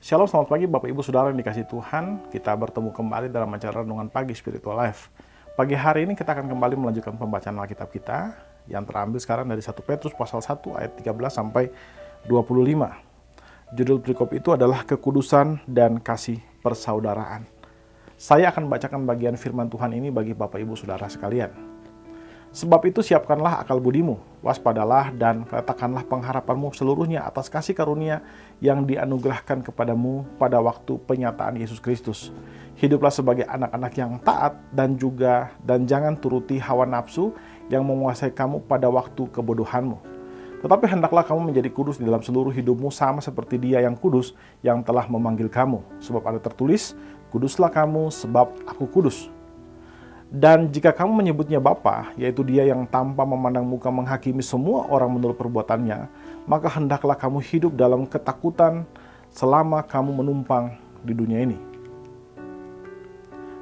Shalom, selamat pagi Bapak Ibu Saudara yang dikasihi Tuhan. Kita bertemu kembali dalam acara Renungan Pagi Spiritual Life. Pagi hari ini kita akan kembali melanjutkan pembacaan Alkitab kita yang terambil sekarang dari 1 Petrus pasal 1 ayat 13 sampai 25. Judul perikop itu adalah kekudusan dan kasih persaudaraan. Saya akan bacakan bagian firman Tuhan ini bagi Bapak Ibu Saudara sekalian. Sebab itu siapkanlah akal budimu, waspadalah dan letakkanlah pengharapanmu seluruhnya atas kasih karunia yang dianugerahkan kepadamu pada waktu penyataan Yesus Kristus. Hiduplah sebagai anak-anak yang taat dan jangan turuti hawa nafsu yang menguasai kamu pada waktu kebodohanmu. Tetapi hendaklah kamu menjadi kudus di dalam seluruh hidupmu sama seperti Dia yang kudus yang telah memanggil kamu. Sebab ada tertulis, kuduslah kamu sebab aku kudus. Dan jika kamu menyebutnya Bapa, yaitu Dia yang tanpa memandang muka menghakimi semua orang menurut perbuatannya, maka hendaklah kamu hidup dalam ketakutan selama kamu menumpang di dunia ini.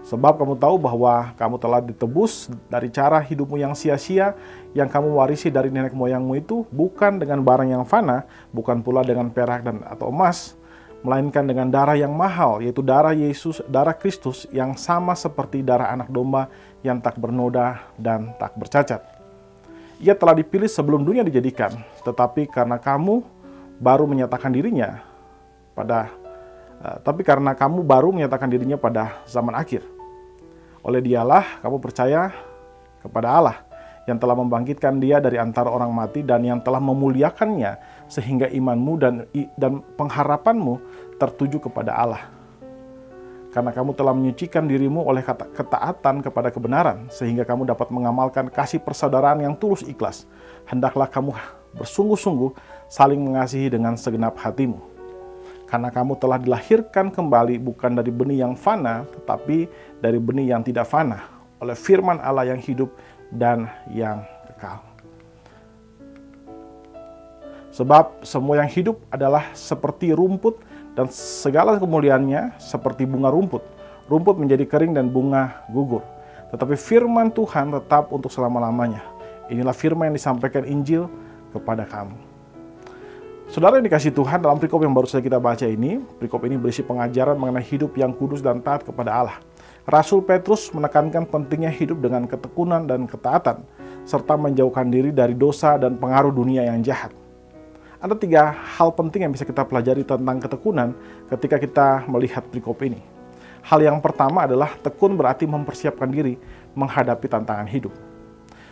Sebab kamu tahu bahwa kamu telah ditebus dari cara hidupmu yang sia-sia yang kamu warisi dari nenek moyangmu itu, bukan dengan barang yang fana, bukan pula dengan perak atau emas, melainkan dengan darah yang mahal, yaitu darah Yesus, darah Kristus yang sama seperti darah anak domba yang tak bernoda dan tak bercacat. Ia telah dipilih sebelum dunia dijadikan, tetapi karena kamu baru menyatakan dirinya pada zaman akhir. Oleh Dialah kamu percaya kepada Allah yang telah membangkitkan Dia dari antara orang mati dan yang telah memuliakannya sehingga imanmu dan pengharapanmu tertuju kepada Allah. Karena kamu telah menyucikan dirimu oleh ketaatan kepada kebenaran sehingga kamu dapat mengamalkan kasih persaudaraan yang tulus ikhlas. Hendaklah kamu bersungguh-sungguh saling mengasihi dengan segenap hatimu. Karena kamu telah dilahirkan kembali bukan dari benih yang fana tetapi dari benih yang tidak fana oleh firman Allah yang hidup dan yang kekal. Sebab semua yang hidup adalah seperti rumput dan segala kemuliaannya seperti bunga rumput. Rumput menjadi kering dan bunga gugur. Tetapi firman Tuhan tetap untuk selama-lamanya. Inilah firman yang disampaikan Injil kepada kamu. Saudara yang dikasihi Tuhan, dalam perikop yang baru saja kita baca ini, perikop ini berisi pengajaran mengenai hidup yang kudus dan taat kepada Allah. Rasul Petrus menekankan pentingnya hidup dengan ketekunan dan ketaatan, serta menjauhkan diri dari dosa dan pengaruh dunia yang jahat. Ada 3 hal penting yang bisa kita pelajari tentang ketekunan ketika kita melihat perikop ini. Hal yang pertama adalah tekun berarti mempersiapkan diri menghadapi tantangan hidup.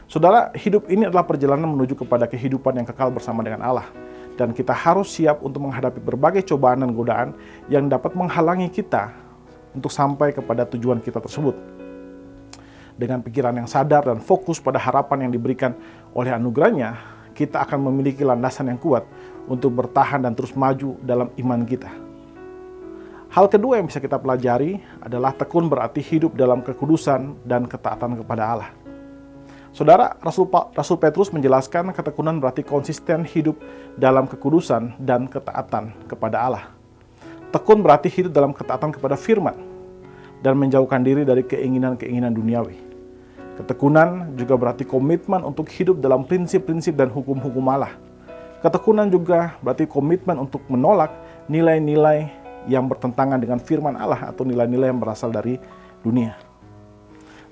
Saudara, hidup ini adalah perjalanan menuju kepada kehidupan yang kekal bersama dengan Allah. Dan kita harus siap untuk menghadapi berbagai cobaan dan godaan yang dapat menghalangi kita untuk sampai kepada tujuan kita tersebut. Dengan pikiran yang sadar dan fokus pada harapan yang diberikan oleh anugerahnya, kita akan memiliki landasan yang kuat untuk bertahan dan terus maju dalam iman kita. Hal kedua yang bisa kita pelajari adalah tekun berarti hidup dalam kekudusan dan ketaatan kepada Allah. Saudara, Rasul Petrus menjelaskan ketekunan berarti konsisten hidup dalam kekudusan dan ketaatan kepada Allah. Tekun berarti hidup dalam ketaatan kepada firman dan menjauhkan diri dari keinginan-keinginan duniawi. Ketekunan juga berarti komitmen untuk hidup dalam prinsip-prinsip dan hukum-hukum Allah. Ketekunan juga berarti komitmen untuk menolak nilai-nilai yang bertentangan dengan firman Allah atau nilai-nilai yang berasal dari dunia.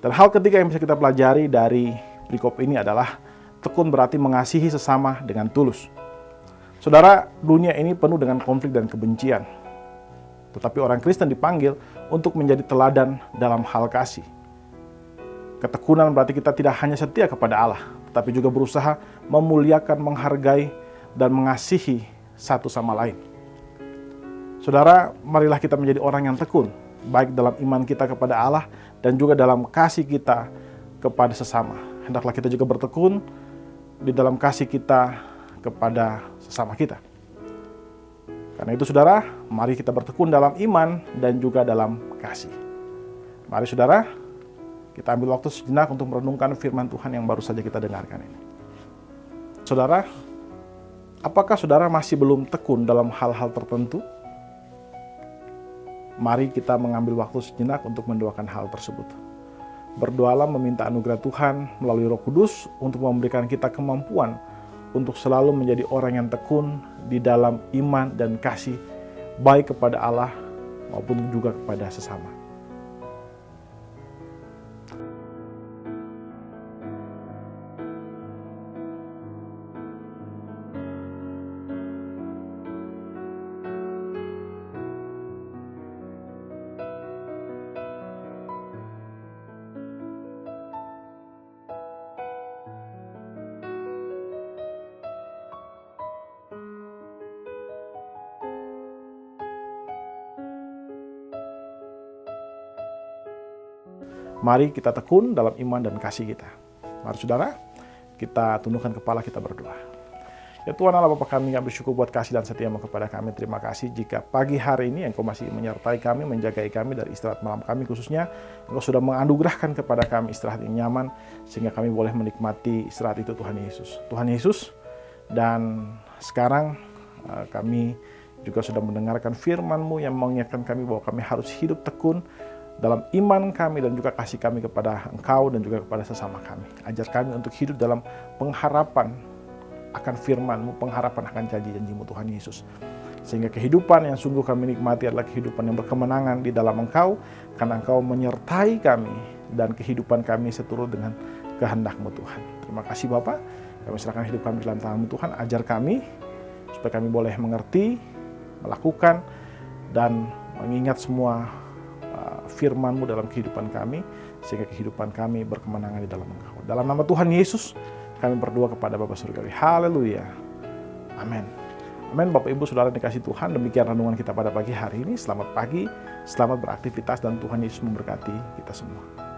Dan hal ketiga yang bisa kita pelajari dari perikop ini adalah tekun berarti mengasihi sesama dengan tulus. Saudara, dunia ini penuh dengan konflik dan kebencian. Tetapi orang Kristen dipanggil untuk menjadi teladan dalam hal kasih. Ketekunan berarti kita tidak hanya setia kepada Allah, tetapi juga berusaha memuliakan, menghargai, dan mengasihi satu sama lain. Saudara, marilah kita menjadi orang yang tekun, baik dalam iman kita kepada Allah dan juga dalam kasih kita kepada sesama. Hendaklah kita juga bertekun di dalam kasih kita kepada sesama kita. Karena itu saudara, mari kita bertekun dalam iman dan juga dalam kasih. Mari saudara, kita ambil waktu sejenak untuk merenungkan firman Tuhan yang baru saja kita dengarkan ini. Saudara, apakah saudara masih belum tekun dalam hal-hal tertentu? Mari kita mengambil waktu sejenak untuk mendoakan hal tersebut. Berdoalah meminta anugerah Tuhan melalui Roh Kudus untuk memberikan kita kemampuan untuk selalu menjadi orang yang tekun di dalam iman dan kasih baik kepada Allah maupun juga kepada sesama. Mari kita tekun dalam iman dan kasih kita. Mari saudara, kita tundukkan kepala, kita berdoa. Ya Tuhan Allah Bapa kami, kami bersyukur buat kasih dan setiamu kepada kami. Terima kasih jika pagi hari ini Engkau masih menyertai kami, menjagai kami dari istirahat malam kami khususnya. Engkau sudah menganugerahkan kepada kami istirahat yang nyaman, sehingga kami boleh menikmati istirahat itu Tuhan Yesus. Tuhan Yesus, dan sekarang kami juga sudah mendengarkan firman-Mu yang mengingatkan kami bahwa kami harus hidup tekun dalam iman kami dan juga kasih kami kepada Engkau dan juga kepada sesama kami. Ajar kami untuk hidup dalam pengharapan akan firman-Mu, pengharapan akan janji-janji-Mu Tuhan Yesus. Sehingga kehidupan yang sungguh kami nikmati adalah kehidupan yang berkemenangan di dalam Engkau, karena Engkau menyertai kami dan kehidupan kami seturut dengan kehendak-Mu Tuhan. Terima kasih Bapa, kami serahkan hidup kami dalam tangan-Mu Tuhan. Ajar kami supaya kami boleh mengerti, melakukan, dan mengingat semua firman-Mu dalam kehidupan kami, sehingga kehidupan kami berkemenangan di dalam Engkau. Dalam nama Tuhan Yesus, kami berdoa kepada Bapa Surgawi. Haleluya. Amin. Amin. Bapak Ibu Saudara dikasih Tuhan, demikian renungan kita pada pagi hari ini. Selamat pagi, selamat beraktivitas, dan Tuhan Yesus memberkati kita semua.